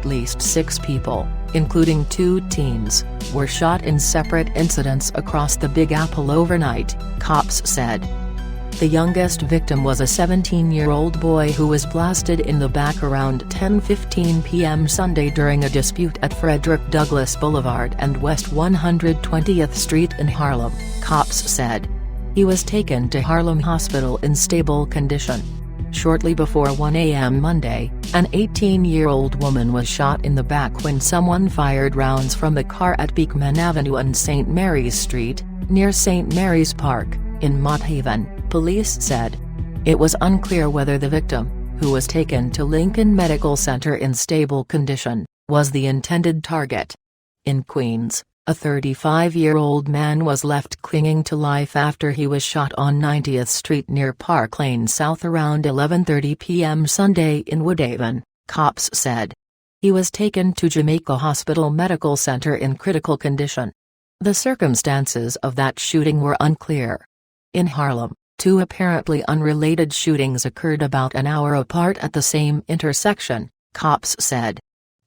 least 6 people, including 2 teens, were shot in separate incidents across the Big Apple overnight, cops said. The youngest victim was a 17-year-old boy who was blasted in the back around 10:15 p.m. Sunday during a dispute at Frederick Douglass Boulevard and West 120th Street in Harlem, cops said. He was taken to Harlem Hospital in stable condition. Shortly before 1 a.m. Monday, an 18-year-old woman was shot in the back when someone fired rounds from the car at Beekman Avenue and St. Mary's Street, near St. Mary's Park, in Mott Haven, police said. It was unclear whether the victim, who was taken to Lincoln Medical Center in stable condition, was the intended target. In Queens, a 35-year-old man was left clinging to life after he was shot on 90th Street near Park Lane South around 11:30 p.m. Sunday in Woodhaven, cops said. He was taken to Jamaica Hospital Medical Center in critical condition. The circumstances of that shooting were unclear. In Harlem, 2 apparently unrelated shootings occurred about an hour apart at the same intersection, cops said.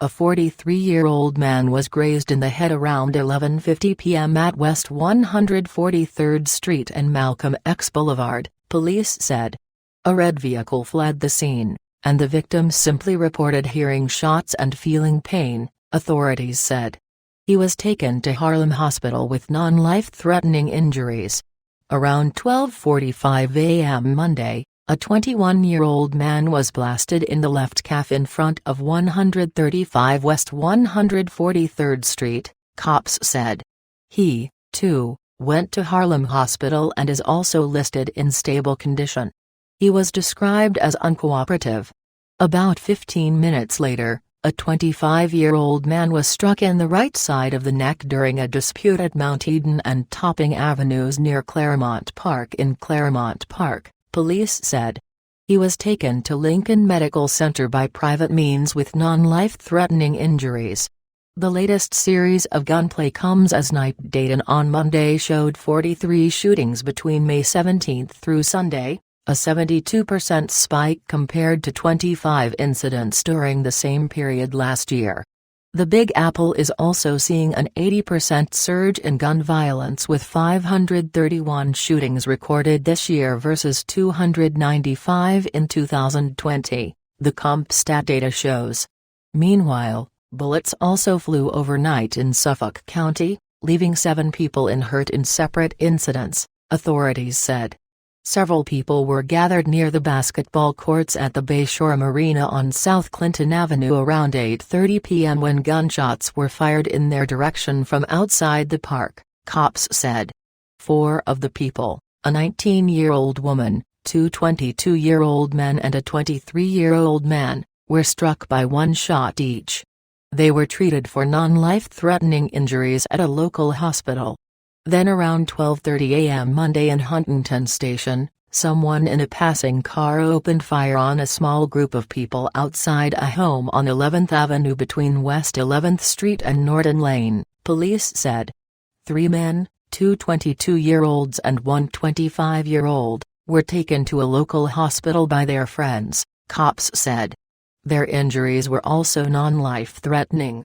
A 43-year-old man was grazed in the head around 11:50 p.m. at West 143rd Street and Malcolm X Boulevard, police said. A red vehicle fled the scene, and the victim simply reported hearing shots and feeling pain, authorities said. He was taken to Harlem Hospital with non-life-threatening injuries. Around 12:45 a.m. Monday, a 21-year-old man was blasted in the left calf in front of 135 West 143rd Street, cops said. He, too, went to Harlem Hospital and is also listed in stable condition. He was described as uncooperative. About 15 minutes later, a 25-year-old man was struck in the right side of the neck during a dispute at Mount Eden and Topping Avenues near Claremont Park in Claremont Park, police said. He was taken to Lincoln Medical Center by private means with non-life-threatening injuries. The latest series of gunplay comes as night data on Monday showed 43 shootings between May 17 through Sunday, a 72% spike compared to 25 incidents during the same period last year. The Big Apple is also seeing an 80% surge in gun violence with 531 shootings recorded this year versus 295 in 2020, the CompStat data shows. Meanwhile, bullets also flew overnight in Suffolk County, leaving 7 people hurt in separate incidents, authorities said. Several people were gathered near the basketball courts at the Bayshore Marina on South Clinton Avenue around 8:30 p.m. when gunshots were fired in their direction from outside the park, cops said. 4 of the people, a 19-year-old woman, 2 22-year-old men and a 23-year-old man, were struck by 1 shot each. They were treated for non-life-threatening injuries at a local hospital. Then around 12:30 a.m. Monday in Huntington Station, someone in a passing car opened fire on a small group of people outside a home on 11th Avenue between West 11th Street and Norton Lane, police said. 3 men, 2 22-year-olds and 1 25-year-old, were taken to a local hospital by their friends, cops said. Their injuries were also non-life-threatening.